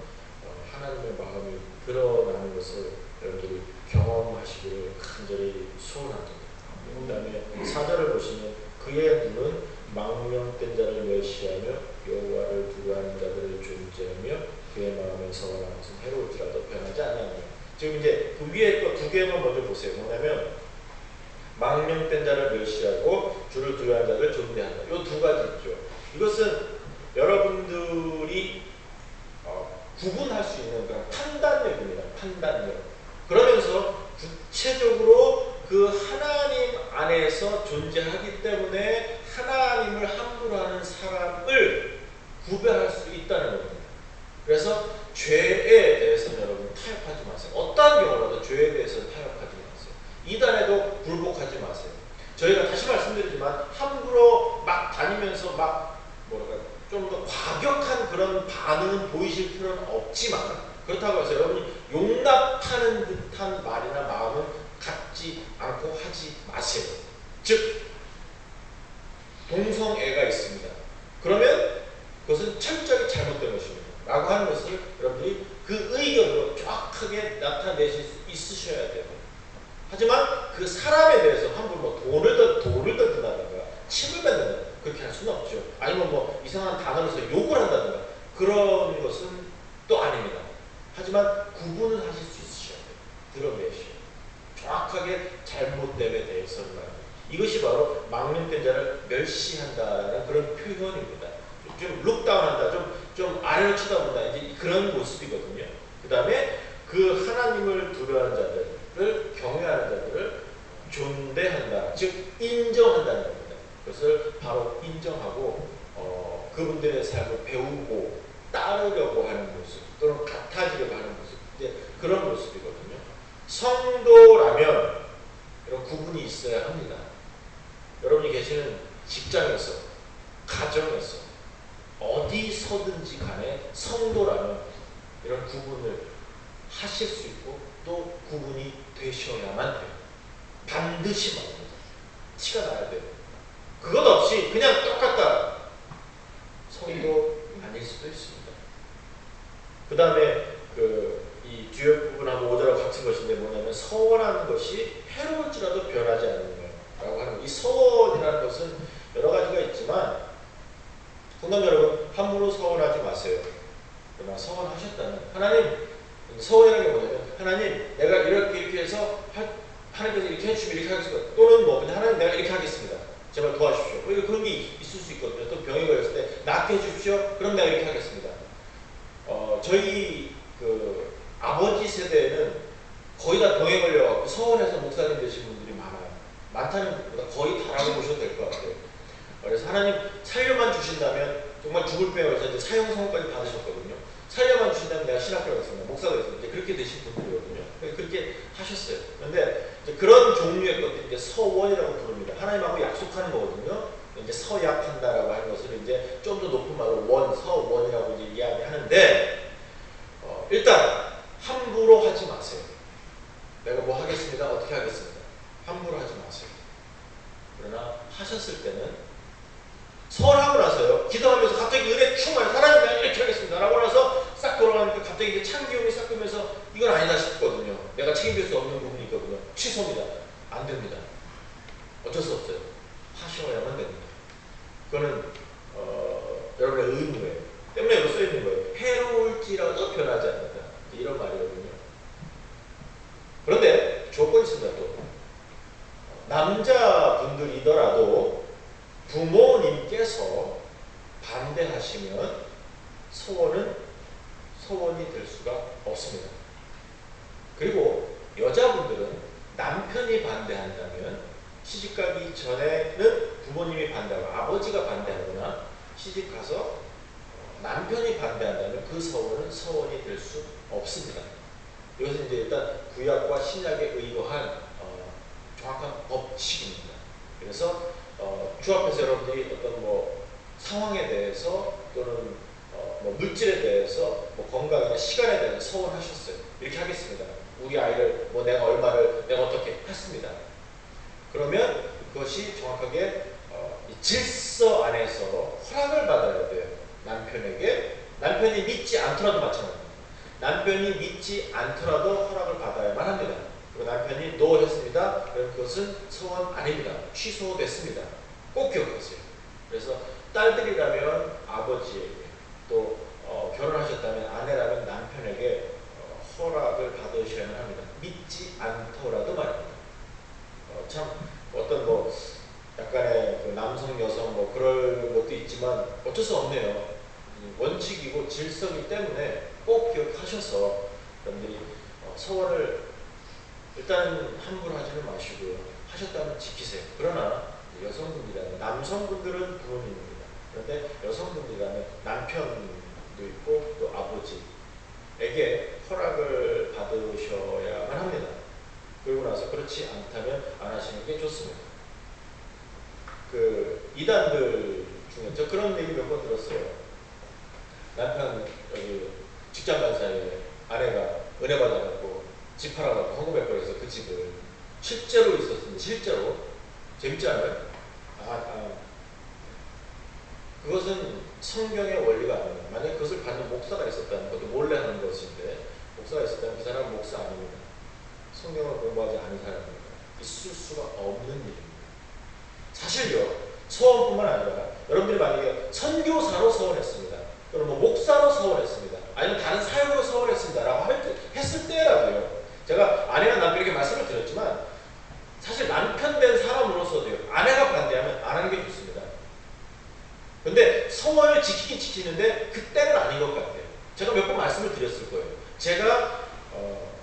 하나님의 마음이 드러나는 것을 여러분들이 경험하시기를 간절히 소원합니다. 그 다음에 4절을 보시면 그의 눈은 망명된 자를 멸시하며 여호와를 두려워하는 자들을 존재하며 그의 마음에 서원한 것은 해로울지라도 변하지 아니하며 지금 이제 그 위에 거 두 개만 먼저 보세요. 뭐냐면 망명된 자를 멸시하고 주를 두려워하는 자를 존대한다. 이 두 가지 있죠. 이것은 여러분들이 구분할 수 있는 그런 판단력입니다. 판단력. 그러면서 구체적으로 그 하나님 안에서 존재하기 때문에 하나님을 함부로 하는 사람을 구별할 수 있다는 겁니다. 그래서 죄에 대해서는 여러분 타협하지 마세요. 어떠한 경우라도 죄에 대해서는 타협하지 마세요. 이단에도 굴복하지 마세요. 저희가 다시 말씀드리지만 함부로 막 다니면서 막 좀 더 과격한 그런 반응은 보이실 필요는 없지만 그렇다고 해서 여러분이 용납하는 듯한 말이나 마음은 갖지 않고 하지 마세요. 즉 동성애가 있습니다. 그러면 그것은 철저히 잘못된 것입니다. 라고 하는 것을 여러분들이 그 의견으로 정확하게 나타내실 수 있으셔야 돼요. 하지만 그 사람에 대해서 함부로 뭐 돌을 던진다든가 침을 뱉는다 그렇게 할 수는 없죠. 아니면 뭐 이상한 단어를 써서 욕을 한다든가 그런 것은 또 아닙니다. 하지만 구분을 하실 수 있으셔야 돼요. 드러내셔야 정확하게 잘못됨에 대해서는 말입니다. 이것이 바로 망명된 자를 멸시한다라는 그런 표현입니다. 좀 룩다운한다, 좀 아래로 쳐다본다 이제 그런 모습이거든요. 그 다음에 그 하나님을 두려워하는 자들을 경외하는 자들을 존대한다, 즉 인정한다는 겁니다. 그것을 바로 인정하고 그분들의 삶을 배우고 따르려고 하는 모습 또는 같아지려고 하는 모습 이제 그런 모습이거든요. 성도라면 이런 구분이 있어야 합니다. 여러분이 계시는 직장에서 가정에서 어디서든지 간에 성도라면 이런 구분을 하실 수 있고 또 구분이 되셔야만 돼요. 반드시 말입니다. 티가 나야 돼요. 그것 없이 그냥 똑같다. 성도 아닐 수도 있습니다. 그 다음에 이 뒤에 부분하고 5절하고 같은 것인데 뭐냐면 서원하는 것이 해로울지라도 변하지 않느냐 라고 하는 이 서원이라는 것은 여러 가지가 있지만 성도 여러분 함부로 서원하지 마세요. 그러나 서원하셨다면 하나님 서원이라는 게 뭐냐면 하나님 내가 이렇게 해서 하나님께서 이렇게 해주시면 이렇게 하겠습니다. 또는 뭐 그냥 하나님 내가 이렇게 하겠습니다. 제발 도와주십시오. 그런 게 있을 수 있거든요. 또 병에 걸렸을 때 낫게 해주십시오. 그럼 내가 이렇게 하겠습니다. 저희 그 아버지 세대에는 거의 다 병에 걸려 서원에서 목사님 되신 분들이 많아요. 많다는 것보다 거의 다라고 보셔도 될 것 같아요. 그래서 하나님 살려만 주신다면 정말 죽을 병에 걸려서 이제 사형선고까지 받으셨거든요. 살려만 주신다면 내가 신학교를 갔습니다. 목사가 됐습니다. 그렇게 되신 분들이거든요. 그렇게 하셨어요. 그런데 그런 종류의 것들이 이제 서원이라고 부릅니다. 하나님하고 약속하는 거거든요. 이제 서약한다라고 하는 것을 이제 좀 더 높은 말로 서원이라고 이제 이야기하는데 일단 함부로 하지 마세요. 내가 뭐 하겠습니다. 어떻게 하겠습니다. 함부로 하지 마세요. 그러나 하셨을 때는 서원하고 나서요. 기도하면서 갑자기 은혜 충만해. 하나님 내가 이렇게 하겠습니다. 라고 나서 싹 돌아가니까 갑자기 이제 찬기움이 싹 들면서 이건 아니다 싶거든요. 내가 책임질 수 없는 부분이 있거든요. 취소입니다. 안 됩니다. 어쩔 수 없어요. 하셔야만 됩니다. 그거는 여러분의 의무예요. 때문에 여기 써있는 거예요. 해로울지라도 변하지 않는다. 이런 말이거든요. 그런데 조건이 있습니다. 또 남자분들이더라도 부모님께서 반대하시면 소원이 될 수가 없습니다. 그리고 여자분들은 남편이 반대한다면 시집가기 전에는 부모님이 반대하고 아버지가 반대하거나 시집가서 남편이 반대한다면 그 서원이 될 수 없습니다. 이것은 이제 일단 구약과 신약에 의거한 정확한 법칙입니다. 그래서 주 앞에서 여러분들이 어떤 뭐 상황에 대해서 또는 뭐 물질에 대해서 뭐 건강이나 시간에 대해서 서원하셨어요. 이렇게 하겠습니다. 우리 아이를 뭐 내가 얼마를 내가 어떻게 했습니다. 그러면 그것이 정확하게 이 질서 안에서 허락을 받아야 돼요. 남편이 믿지 않더라도 마찬가지입니다. 남편이 믿지 않더라도 허락을 받아야만 합니다. 그리고 남편이 노 했습니다. 그럼 그것은 서원 아닙니다. 취소됐습니다. 꼭 기억하세요. 그래서 딸들이라면 아버지에게 또 결혼하셨다면 아내라면 남편에게 허락을 받으셔야만 합니다. 믿지 않더라도 말입니다. 참 어떤 뭐 약간의 그 남성 여성 뭐 그럴 것도 있지만 어쩔 수 없네요. 원칙이고 질서이기 때문에 꼭 기억하셔서 여러분들이 서원을 일단 함부로 하지는 마시고요. 하셨다면 지키세요. 그러나 여성분들이라면 남성분들은 부모님입니다. 그런데 여성분들이라면 남편도 있고 또 아버지에게 허락을 받으셔야만 합니다. 그러고 나서 그렇지 않다면 안 하시는 게 좋습니다. 그 이단들 중에 저 그런 얘기 몇 번 들었어요. 남편 여기 직장 간 사이에 아내가 은혜 받아갖고 집 팔아갖고 헌금했거래서 그 집을 실제로 있었습니다. 실제로 재밌지 않아요? 그것은 성경의 원리가 아닙니다. 만약 그것을 받는 목사가 있었다는 것도 몰래 하는 것인데 목사가 있었다면 그 사람은 목사 아닙니다. 성경을 공부하지 않은 사람입니다. 있을 수가 없는 일입니다. 사실요, 서원뿐만 아니라 여러분들이 만약에 선교사로 서원했습니다. 또는 뭐 목사로 서원했습니다. 아니면 다른 사역으로 서원했습니다. 라고 했을 때라도요. 제가 아내와 남편에게 말씀을 드렸지만 사실 남편 된 사람으로서도요. 아내가 반대하면 안 하는 게 좋습니다. 근데 서원을 지키긴 지키는데 그때는 아닌 것 같아요. 제가 몇 번 말씀을 드렸을 거예요. 제가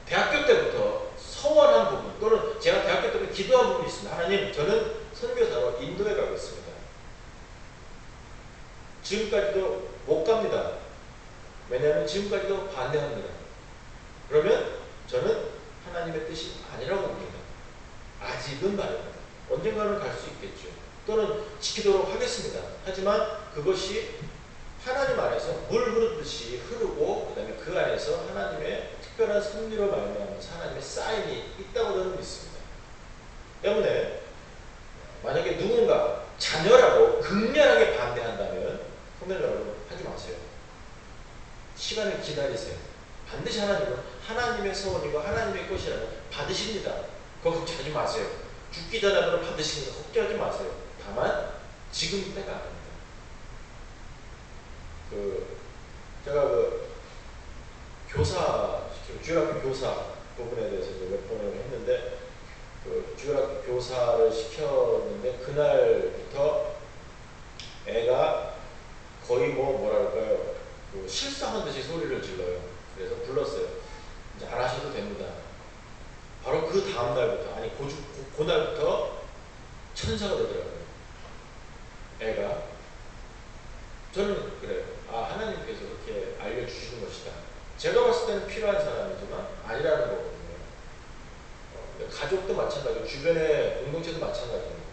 대학교 때부터 서원한 부분 또는 제가 대학교 때부터 기도한 부분이 있습니다. 하나님, 저는 선교사로 인도에 가겠습니다. 지금까지도 못 갑니다. 왜냐하면 지금까지도 반대합니다. 그러면 저는 하나님의 뜻이 아니라고 봅니다. 아직은 말입니다. 언젠가는 갈 수 있겠죠. 또는 지키도록 하겠습니다. 하지만 그것이 하나님 안에서 물 흐르듯이 흐르고 그 다음에 그 안에서 하나님의 특별한 섭리로 말미암아서 하나님의 사인이 있다고 저는 믿습니다. 때문에 만약에 누군가 자녀라고 극렬하게 반대한다면 성도 여러분 하지 마세요. 시간을 기다리세요. 반드시 하나님의 소원이고 하나님의 것이라면 받으십니다. 그거 걱정하지 마세요. 죽기 전에 받으시는 거 걱정하지 마세요. 다만 지금 때가 아닙니다. 제가 교사 시키고 주일학교 교사 부분에 대해서 이제 몇 번을 했는데 그 주일학교 교사를 시켰는데 그날부터 애가 거의 뭐랄까요 그 실성하듯이 소리를 질러요. 그래서 불렀어요. 이제 안 하셔도 됩니다. 바로 그 다음 날부터 아니 그날부터 천사가 되더라고요. 애가 저는 그래요. 아 하나님께서 그렇게 알려주시는 것이다. 제가 봤을 때는 필요한 사람이지만 아니라는 거거든요. 가족도 마찬가지고 주변의 공동체도 마찬가지입니다.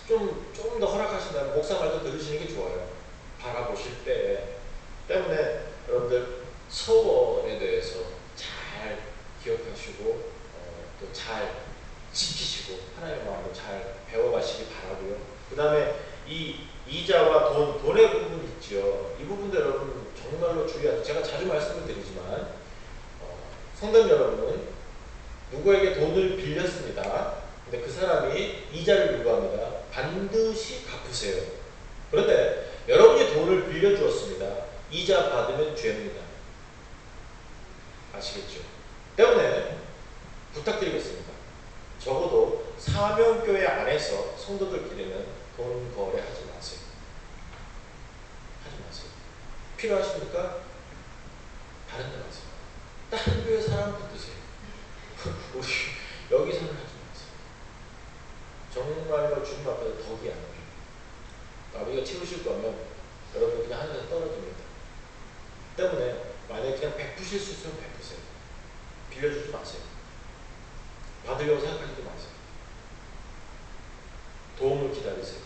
좀 더 허락하신다면 목사 말도 들으시는 게 좋아요. 바라보실 때 때문에 여러분들 서원에 대해서 잘 기억하시고 또 잘 지키시고 하나님의 마음으로 잘 배워가시기 바라고요. 그 다음에 이 이자와 돈의 부분 있죠. 이 부분도 여러분 정말로 주의하세요. 제가 자주 말씀을 드리지만 성도 여러분은 누구에게 돈을 빌렸습니다. 근데 그 사람이 이자를 요구합니다. 반드시 갚으세요. 그런데 여러분이 돈을 빌려주었습니다. 이자 받으면 죄입니다. 아시겠죠? 때문에 부탁드리겠습니다. 적어도 사명교회 안에서 성도들끼리는 돈 거래하지 마세요. 하지 마세요. 필요하십니까? 다른 데 가세요. 다른 교회 사람 붙드세요. 우리 여기서는 하지 마세요. 정말로 주님 앞에서 덕이 안 돼요. 아버지가 채우실 거면 여러분 그냥 하늘에서 떨어집니다. 때문에 만약에 그냥 베푸실 수 있으면 베푸세요. 빌려주지 마세요. 받으려고 생각하지도 마세요. 도움을 기다리세요.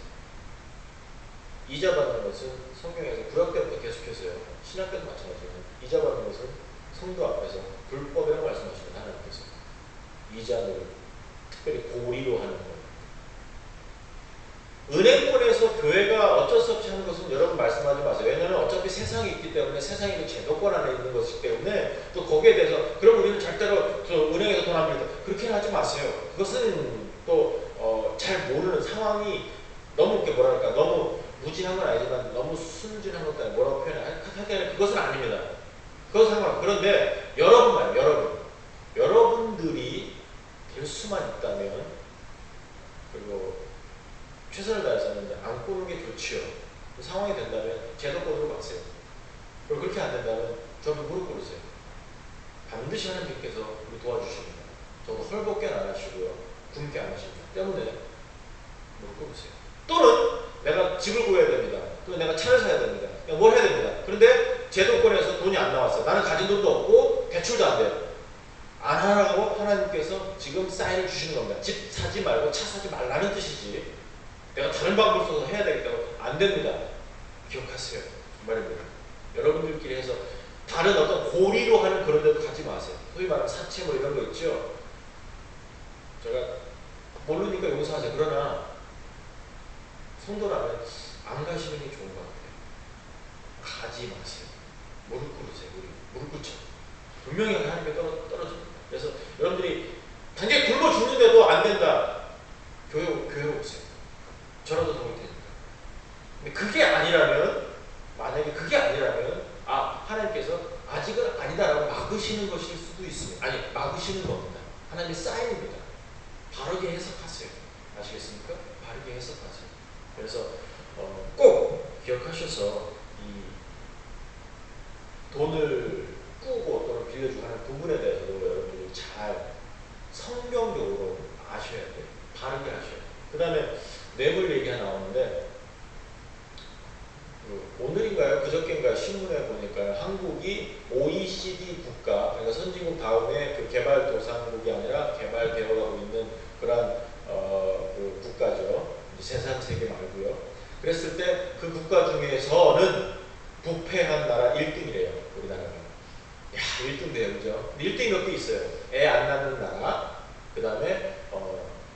이자 받는 것은 성경에서 구약 때부터 계속해서요. 신약 때도 마찬가지예요. 이자 받는 것은 성도 앞에서 불법이라고 말씀하시는 하나님께서 이자를 특별히 고리로 하는 거예요. 은행권에서 교회가 어쩔 수 없이 하는 것은 여러분 말씀하지 마세요. 왜냐하면 어차피 세상이 있기 때문에 세상이 그 제도권 안에 있는 것이기 때문에 또 거기에 대해서 그럼 우리는 절대로 저 은행에서 돈 안 빌려 그렇게는 하지 마세요. 그것은 또 잘 모르는 상황이 너무 이렇게 뭐랄까 너무 무진한 건 아니지만 너무 순진한 것도 아니고 뭐라고 표현해 그것은 아닙니다. 그것은 상관. 그런데 여러분들이 될 수만 있다면 그리고 최선을 다해서는 안 꾸는 게 좋지요. 그 상황이 된다면 제도권으로 가세요. 그리고 그렇게 안 된다면 저도 무릎 꿇으세요. 반드시 하나님께서 우리 도와주십니다. 저도 헐벗게 안 하시고요. 굶게 안 하십니다. 때문에 무릎 꿇으세요. 또는 내가 집을 구해야 됩니다. 또는 내가 차를 사야 됩니다. 뭘 해야 됩니다. 그런데 제도권에서 돈이 안 나왔어요. 나는 가진 돈도 없고 대출도 안 돼요. 안 하라고 하나님께서 지금 사인을 주시는 겁니다. 집 사지 말고 차 사지 말라는 뜻이지. 내가 다른 방법을 써서 해야 되겠다고 안 됩니다. 기억하세요. 정말입니다. 여러분들끼리 해서 다른 어떤 고리로 하는 그런 데도 가지 마세요. 소위 말하는 사채 뭐 이런 거 있죠. 제가 모르니까 용서하세요. 그러나 성도라면 안 가시는 게 좋은 것 같아요. 가지 마세요. 무릎 꿇으세요. 무릎 꿇죠. 분명히 하나님께 떨어집니다. 그래서 여러분들이 단지 굶어 죽는데도 안 된다. 교회 오세요. 저라도 도움이 되니까. 근데 그게 아니라면 만약에 그게 아니라면 하나님께서 아직은 아니다라고 막으시는 것일 수도 있습니다. 아니 막으시는 겁니다. 하나님의 사인입니다. 바르게 해석하세요. 아시겠습니까? 바르게 해석하세요. 그래서 꼭 기억하셔서 이 돈을 꾸고 또는 빌려주고 하는 부분에 대해서도 여러분들이 잘 성경적으로 아셔야 돼요. 바르게 하셔야 돼요. 그 다음에 뇌물 얘기가 나오는데 오늘인가요? 그저께인가요? 신문에 보니까 한국이 OECD 국가, 그러니까 선진국 다음에 그 개발도상국이 아니라 개발되어가고 있는 그러한 그 국가죠. 세상 세계 말고요. 그랬을 때 그 국가 중에서는 부패한 나라 1등이래요. 우리나라가. 야, 1등 돼요. 그죠? 1등이 몇 개 있어요. 애 안 낳는 나라, 그 다음에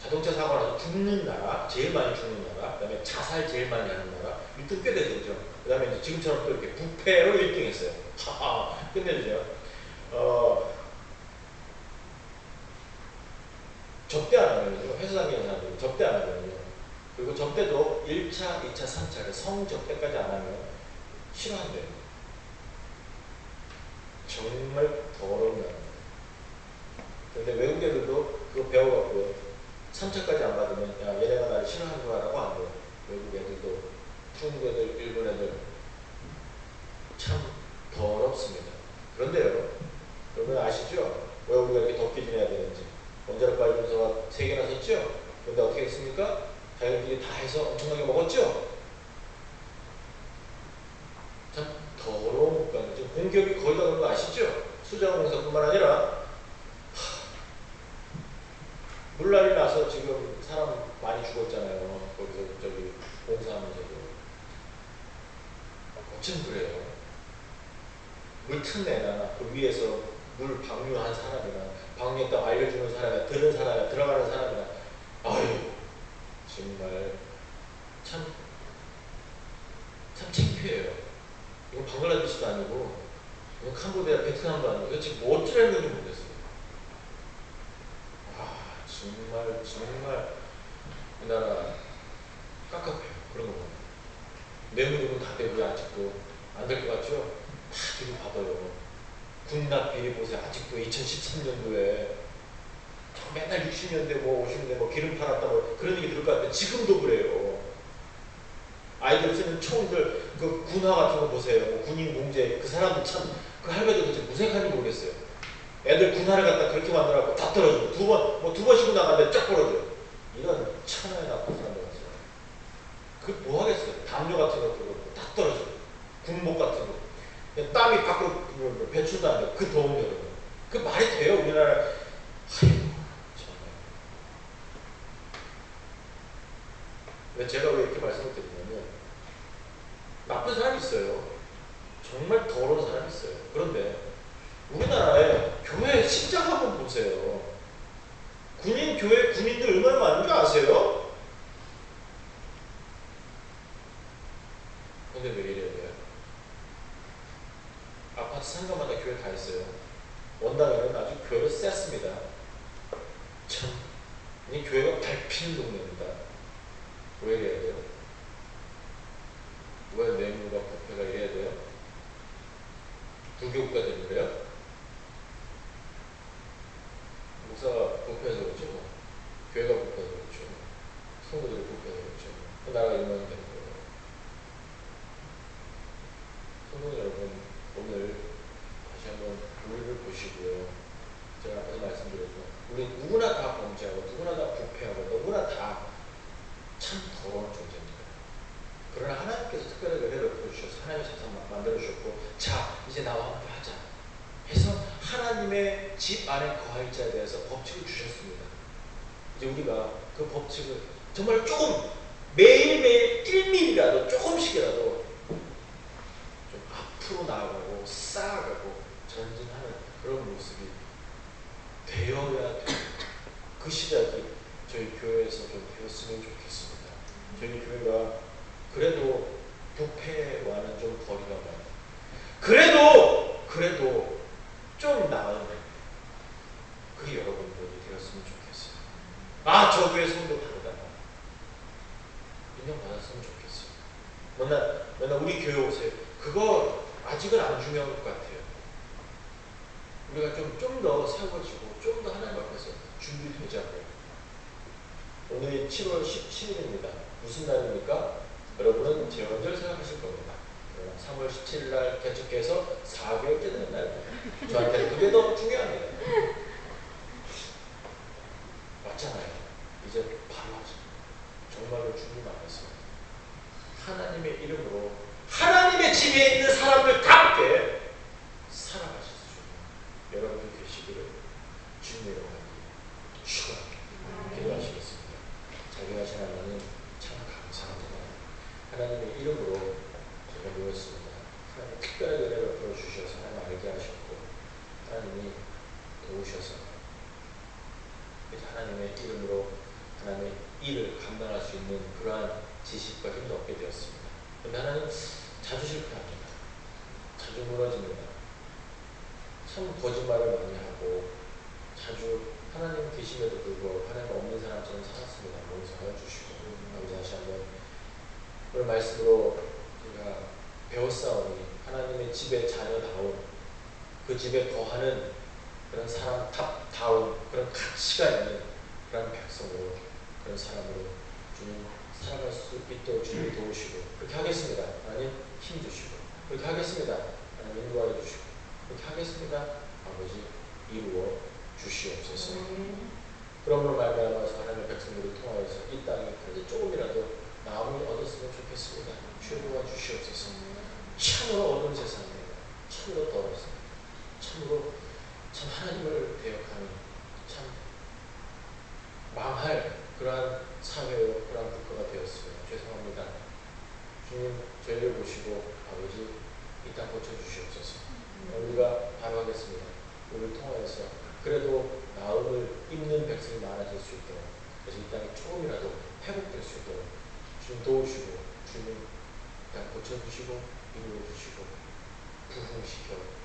자동차 사고 나서 죽는 나라, 제일 많이 죽는 나라, 그 다음에 자살 제일 많이 하는 나라, 1등 꽤 되죠. 그 다음에 이제 지금처럼 또 이렇게 부패로 1등 했어요. 하하, 끝내주죠. 접대 안 하면요. 회사 다니는 사람들이 접대 안 하면요. 그리고 접대도 1차, 2차, 3차, 성접대까지 안 하면 싫어한대요. 정말 더러운 나라입니다. 근데 외국 애들도 그거 배워갖고요. 3차까지 안 받으면 야 얘네가 나를 싫어하는 거라고 안 돼요. 외국 애들도 중국 애들, 일본 애들 참 더럽습니다. 그런데요, 여러분 아시죠? 왜 우리가 이렇게 덥게 지내야 되는지. 원자력 발전소가 3개나 섰죠? 그런데 어떻게 했습니까? 자기들끼리 다 해서 엄청나게 먹었죠? 참 더러운 국가는 지금 공기업이 거의 다 그런 거 아시죠? 수자원공사뿐만 아니라 물난리 나서 지금 사람 많이 죽었잖아요. 거기서 저기 공사하면서도. 어쩜 그래요? 물 틈내나 그 위에서 물 방류한 사람이나 방류했다고 알려주는 사람이나 들은 사람이나 들어가는 사람이나 아유 정말 참 창피해요. 이건 방글라데시도 아니고 이건 캄보디아, 베트남도 아니고 도대체 뭐 어쩌라는 건지 모르겠어요. 아 정말 우리나라 깝깝해요. 그런 거 보면 뇌물이면 다 되고 아직도 안 될 것 같죠? 다 뒤로 받아요. 군납 비리 보세요. 아직도 2013년도에 맨날 60년대 뭐 50년대 뭐 기름 팔았다 뭐 그런 얘기 들을 것 같은데 지금도 그래요. 아이들 쓰는 총들 그 군화 같은 거 보세요. 뭐 군인 공제 그 사람들 참 그 할배들 도대체 무색한지 모르겠어요. 애들 군화를 갖다 그렇게 만들어갖고 다 떨어져요. 두 번 쉬고 나가는데 쫙 벌어져요. 이런 천하에 나쁜 사람들 같아요. 그 뭐 하겠어요. 담요 같은 거 그거 다 떨어져요. 군복 같은 거. 그냥 땀이 밖으로 배출도 안 돼요. 그 더운 여름에. 그 말이 돼요 우리나라. 아이고 정말. 왜 제가 왜 이렇게 말씀을 드리냐면 나쁜 사람이 있어요. 정말 더러운 사람이 있어요. 그런데 우리나라에 교회 신장 한번 보세요. 군인 교회 군인들 얼마나 많은 줄 아세요? 근데 왜 이래야 돼요? 아파트 상가마다 교회 다 있어요. 원당에는 아주 교회를 셌습니다. 참, 이 교회가 밟히는 동네입니다. 왜 이래야 돼요? 왜 뇌물과 부패가 이래야 돼요? 불교국가 때문에요? 목사가 부패해서 그렇죠. 뭐. 교회가 부패해서 그렇죠. 성도들이 부패해서 그렇죠. 그 나라가 이만이 되는 거예요. 성도 여러분, 오늘 다시 한번 우리를 보시고요. 제가 앞에서 말씀드렸죠. 우리 누구나 다 범죄하고 누구나 다 부패하고 누구나 다 참 더러운 존재입니다. 그러나 하나님께서 특별하게 은혜를 베풀어주셔서 하나님의 세상 만들어 주셨고 자 이제 나와 함께 하자 해서 하나님의 집 안에 거할 자에 대해서 법칙을 주셨습니다. 이제 우리가 그 법칙을 정말 조금 매일매일 1mm라도 조금씩이라도 좀 앞으로 나아가고 쌓아가고 전진하는 그런 모습이 되어야 돼요. 그 시작이 저희 교회에서 좀 되었으면 좋겠습니다. 저희 교회가 그래도 부패와는 좀 거리가 멀어요. 그래도 좀 나은 그게 여러분들이 되었으면 좋겠어요. 아, 저 교회 성도 다르다. 인정받았으면 좋겠어요. 맨날 우리 교회 오세요. 그거 아직은 안 중요한 것 같아요. 우리가 좀 더 세워지고 좀 더 하나님 앞에서 준비되자고요. 오늘이 7월 17일입니다. 무슨 날입니까? 여러분은 제헌절 생각하실 겁니다. 3월 17일 날 개척해서 4개월째 되는 날입니다. 저한테는 그게 더 중요합니다. 맞잖아요. 이제 바로 하죠. 정말로 주님 앞에서 하나님의 이름으로 하나님의 집에 있는 사람들답게 살아가실 수 있는 여러분들 계시기를 주님의 이름으로 축원합니다. 기도하시겠습니다. 자기 하신 하나님 참 감사합니다. 하나님의 이름으로 제가 모였습니다. 하나님 특별하게 은혜를 풀어주셔서 하나님 알게 하셨고 하나님이 도우셔서 이제 하나님의 이름으로 하나님의 일을 감당할 수 있는 그러한 지식과 힘도 얻게 되었습니다. 그런데 하나님 자주 실패합니다. 자주 무너집니다. 참 거짓말을 많이 하고 자주 하나님 계심에도 불구하고 하나님 없는 사람처럼 살았습니다. 용서하여 주시고 아버지 다시 한번 오늘 말씀으로 우리가 배웠사오니 하나님의 집의 자녀다운 그 그 집에 거하는 그런 사람답다운 그런 가치가 있는 그런 백성으로, 그런 사람으로 주님 살아갈 수 있도록 주님이 도우시고, 그렇게 하겠습니다. 하나님 힘 주시고, 그렇게 하겠습니다. 하나님 인도하여 주시고, 그렇게 하겠습니다. 아버지 이루어 주시옵소서. 그러므로 말미암아서 하나님의 백성들을 통하여서 이 땅에 그래도 조금이라도 마음을 얻었으면 좋겠습니다. 주여 도와주시옵소서. 참으로 어두운 세상입니다. 참으로 더럽습니다. 참으로 참 하나님을 대역하는 참 망할 그러한 사회요, 그러한 국가가 되었으면 죄송합니다. 주님 저희를 보시고 아버지 이 땅 고쳐주시옵소서. 우리가 바라겠습니다. 우리를 통하여서 그래도 나음을 입는 백성이 많아질 수 있도록, 그래서 이 땅이 조금이라도 회복될 수 있도록 주님 도우시고, 주님 이 땅 고쳐주시고 이루어주시고 부흥시켜